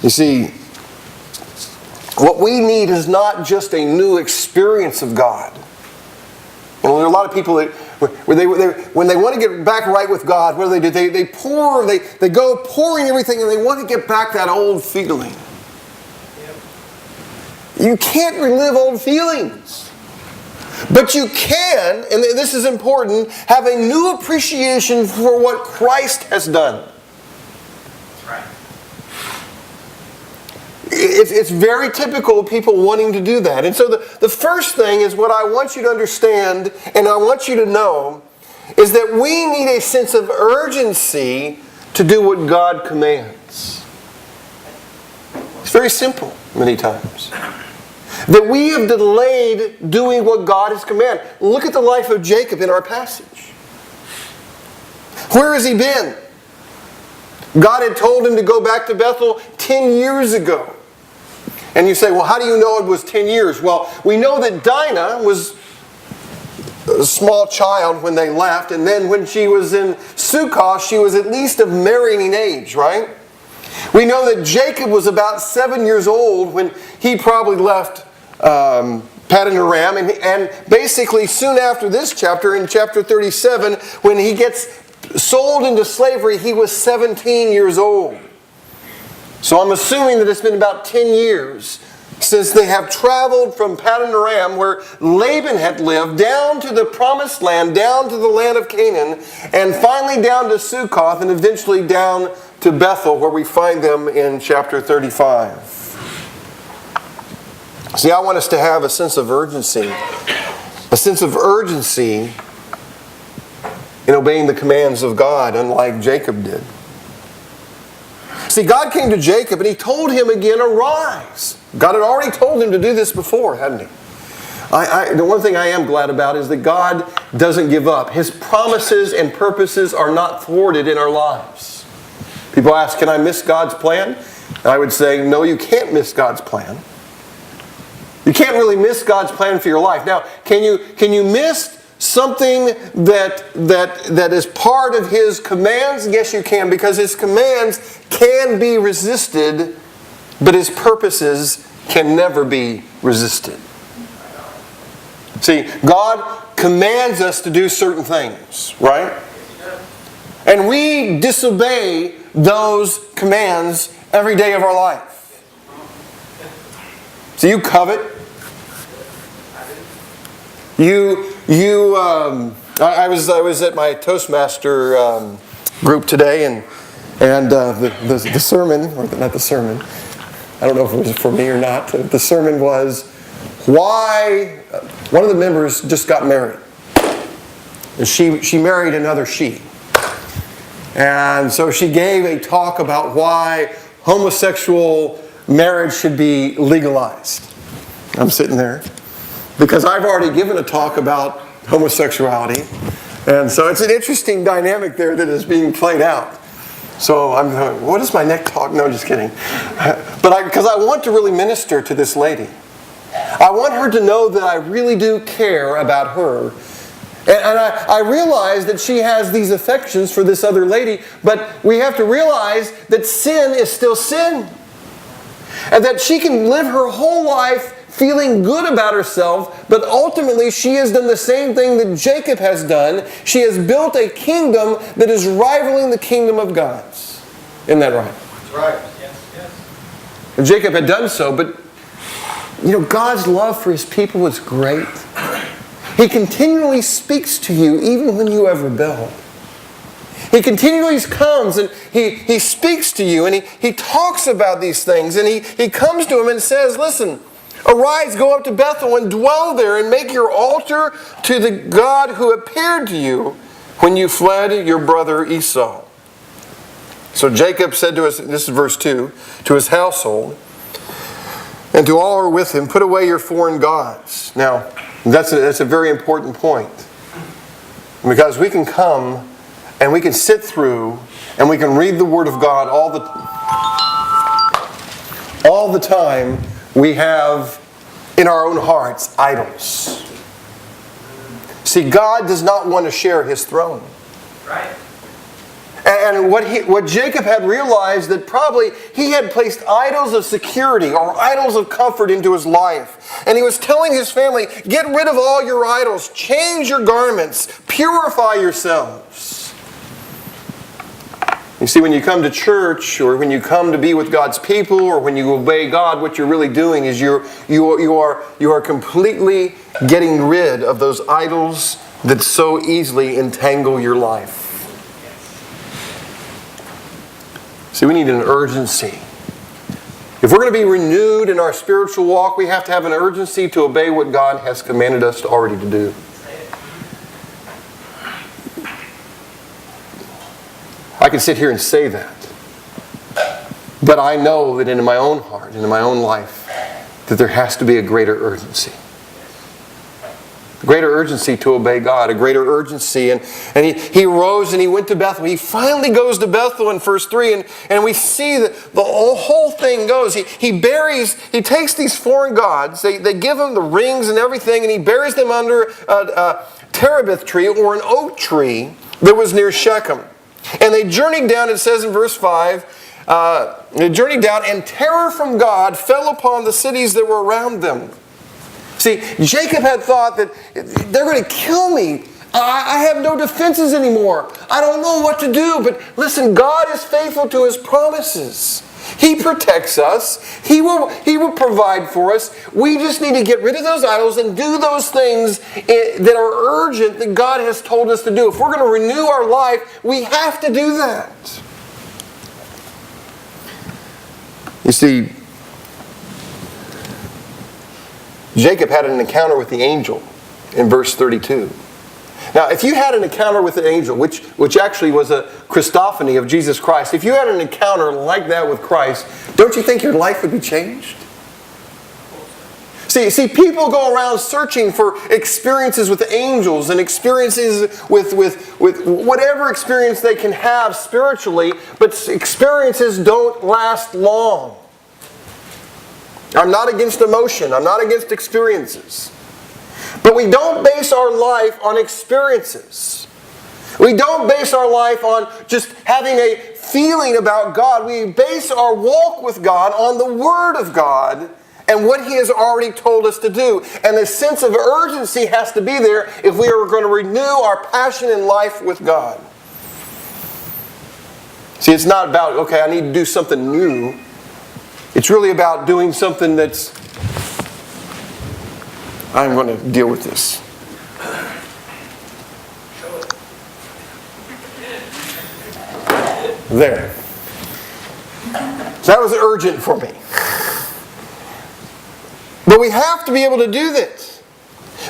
You see, what we need is not just a new experience of God. You know, there are a lot of people that when they want to get back right with God, what do? They go pouring everything, and they want to get back that old feeling. You can't relive old feelings. But you can, and this is important, have a new appreciation for what Christ has done. That's right. It's very typical of people wanting to do that. And so the first thing is what I want you to understand, and I want you to know, is that we need a sense of urgency to do what God commands. It's very simple many times. That we have delayed doing what God has commanded. Look at the life of Jacob in our passage. Where has he been? God had told him to go back to Bethel 10 years ago. And you say, well, how do you know it was 10 years? Well, we know that Dinah was a small child when they left. And then when she was in Sukkot, she was at least of marrying age, right? We know that Jacob was about 7 years old when he probably left Paddan-Aram. And basically soon after this chapter, in chapter 37, when he gets sold into slavery, he was 17 years old. So I'm assuming that it's been about 10 years since they have traveled from Paddan-Aram, where Laban had lived, down to the promised land, down to the land of Canaan, and finally down to Sukkot, and eventually down to Bethel, where we find them in chapter 35. See, I want us to have a sense of urgency. A sense of urgency in obeying the commands of God, unlike Jacob did. See, God came to Jacob and He told him again, arise. God had already told him to do this before, hadn't He? The one thing I am glad about is that God doesn't give up. His promises and purposes are not thwarted in our lives. People ask, can I miss God's plan? And I would say, no, you can't miss God's plan. You can't really miss God's plan for your life. Now, can you miss something that is part of His commands? Yes, you can, because His commands can be resisted, but His purposes can never be resisted. See, God commands us to do certain things, right? And we disobey those commands every day of our life. So you covet. I was at my Toastmaster group today, and the sermon, or not the sermon, I don't know if it was for me or not. The sermon was why one of the members just got married. And she married another she. And so she gave a talk about why homosexual marriage should be legalized. I'm sitting there because I've already given a talk about homosexuality. And so it's an interesting dynamic there that is being played out. So I'm going, what is my next talk? No, just kidding. But because I want to really minister to this lady. I want her to know that I really do care about her. And I realize that she has these affections for this other lady, but we have to realize that sin is still sin. And that she can live her whole life feeling good about herself, but ultimately she has done the same thing that Jacob has done. She has built a kingdom that is rivaling the kingdom of God's. Isn't that right? That's right. Yes. And Jacob had done so, but God's love for His people is great. He continually speaks to you even when you have rebelled. He continually comes and he speaks to you, and he talks about these things, and he comes to him and says, listen, arise, go up to Bethel and dwell there and make your altar to the God who appeared to you when you fled your brother Esau. So Jacob said to us, this is verse 2, to his household and to all who are with him, put away your foreign gods. Now, that's a very important point. Because we can come and we can sit through and we can read the Word of God all the time. We have in our own hearts idols. See, God does not want to share His throne. Right. And what Jacob had realized, that probably he had placed idols of security or idols of comfort into his life. And he was telling his family, get rid of all your idols, change your garments, purify yourselves. You see, when you come to church, or when you come to be with God's people, or when you obey God, what you're really doing is you are completely getting rid of those idols that so easily entangle your life. See, we need an urgency. If we're going to be renewed in our spiritual walk, we have to have an urgency to obey what God has commanded us already to do. I can sit here and say that. But I know that in my own heart and in my own life that there has to be a greater urgency. A greater urgency to obey God. A greater urgency. And he rose and he went to Bethel. He finally goes to Bethel in verse 3. And we see that the whole thing goes. He takes these foreign gods. They give him the rings and everything. And he buries them under a terebinth tree, or an oak tree that was near Shechem. And they journeyed down, it says in verse 5, they journeyed down, and terror from God fell upon the cities that were around them. See, Jacob had thought that they're going to kill me. I have no defenses anymore. I don't know what to do. But listen, God is faithful to His promises. He protects us. He will provide for us. We just need to get rid of those idols and do those things that are urgent that God has told us to do. If we're going to renew our life, we have to do that. You see, Jacob had an encounter with the angel in verse 32. Now, if you had an encounter with an angel, which actually was a Christophany of Jesus Christ, if you had an encounter like that with Christ, don't you think your life would be changed? See, people go around searching for experiences with angels and experiences with whatever experience they can have spiritually, but experiences don't last long. I'm not against emotion. I'm not against experiences. But we don't base our life on experiences. We don't base our life on just having a feeling about God. We base our walk with God on the Word of God and what He has already told us to do. And the sense of urgency has to be there if we are going to renew our passion in life with God. See, it's not about, okay, I need to do something new. It's really about doing something that's, I'm going to deal with this. There. So that was urgent for me. But we have to be able to do this.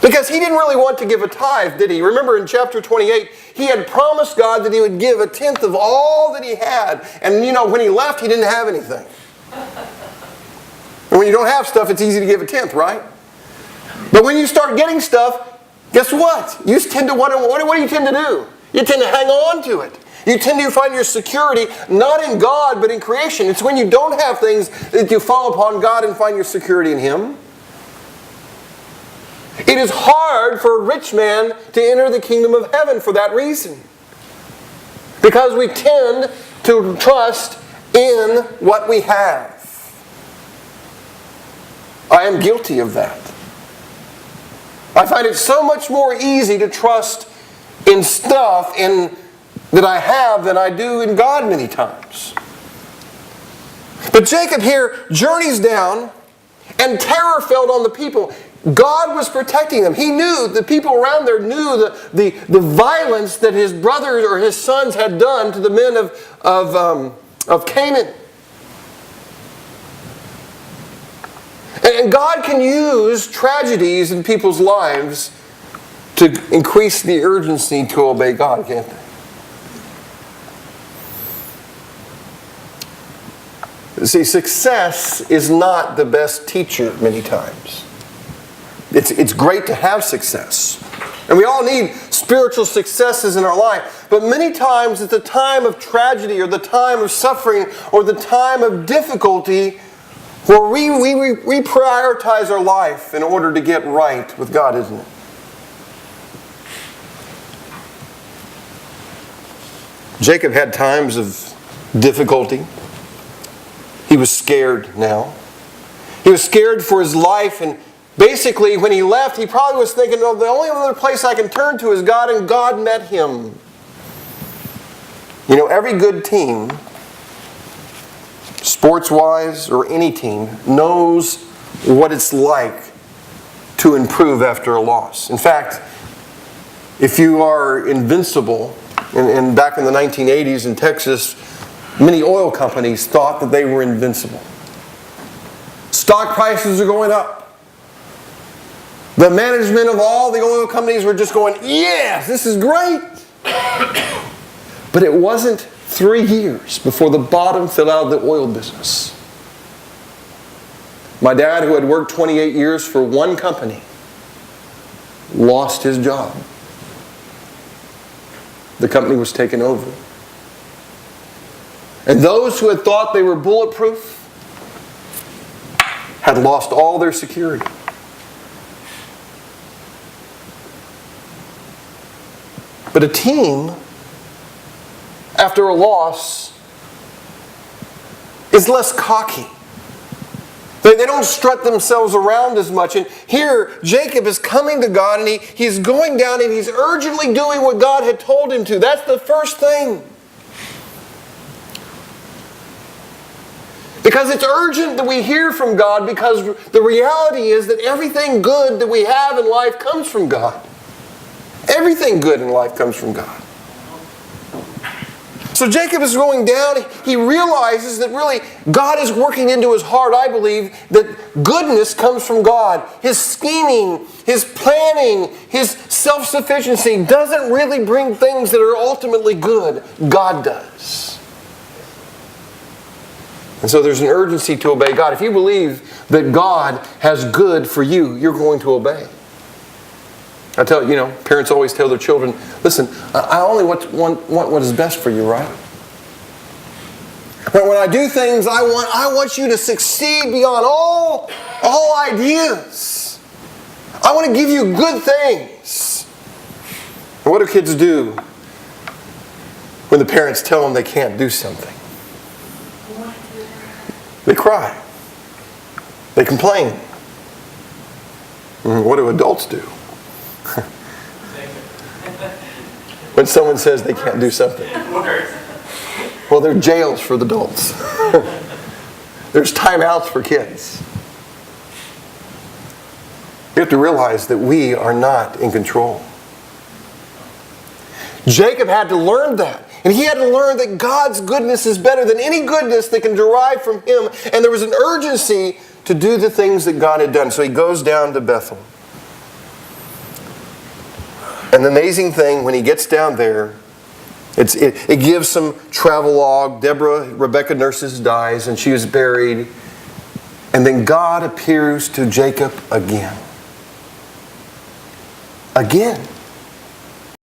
Because he didn't really want to give a tithe, did he? Remember in chapter 28, he had promised God that he would give 1/10 of all that he had. And you know, when he left, he didn't have anything. And when you don't have stuff, it's easy to give 1/10, right? But when you start getting stuff, guess what? You tend to what do you tend to do? You tend to hang on to it. You tend to find your security not in God, but in creation. It's when you don't have things that you fall upon God and find your security in Him. It is hard for a rich man to enter the kingdom of heaven for that reason. Because we tend to trust in what we have. I am guilty of that. I find it so much more easy to trust in stuff that I have than I do in God many times. But Jacob here journeys down, and terror fell on the people. God was protecting them. He knew, the people around there knew the violence that his brothers or his sons had done to the men of Canaan. And God can use tragedies in people's lives to increase the urgency to obey God, can't they? See, success is not the best teacher many times. It's great to have success. And we all need spiritual successes in our life. But many times at the time of tragedy or the time of suffering or the time of difficulty, where we prioritize our life in order to get right with God, isn't it? Jacob had times of difficulty. He was scared now. He was scared for his life, and basically when he left, he probably was thinking, oh, the only other place I can turn to is God, and God met him. You know, every good team, sports-wise or any team, knows what it's like to improve after a loss. In fact, if you are invincible, and back in the 1980s in Texas, many oil companies thought that they were invincible. Stock prices are going up. The management of all the oil companies were just going, yes, this is great. But it wasn't 3 years before the bottom fell out of the oil business. My dad, who had worked 28 years for one company, lost his job. The company was taken over. And those who had thought they were bulletproof had lost all their security. But a team, after a loss, is less cocky. They don't strut themselves around as much. And here, Jacob is coming to God, and he's going down and he's urgently doing what God had told him to. That's the first thing. Because it's urgent that we hear from God, because the reality is that everything good that we have in life comes from God. Everything good in life comes from God. So Jacob is going down. He realizes that really God is working into his heart, I believe, that goodness comes from God. His scheming, his planning, his self-sufficiency doesn't really bring things that are ultimately good. God does. And so there's an urgency to obey God. If you believe that God has good for you, you're going to obey. I tell you, parents always tell their children, listen, I only want what is best for you, right? But when I do things, I want you to succeed beyond all ideas. I want to give you good things. And what do kids do when the parents tell them they can't do something? They cry. They complain. What do adults do? When someone says they can't do something. Well, there are jails for the adults. There's timeouts for kids. You have to realize that we are not in control. Jacob had to learn that. And he had to learn that God's goodness is better than any goodness that can derive from him. And there was an urgency to do the things that God had done. So he goes down to Bethel. And the amazing thing, when he gets down there, it gives some travelogue. Rebecca nurses dies, and she is buried. And then God appears to Jacob again. Again.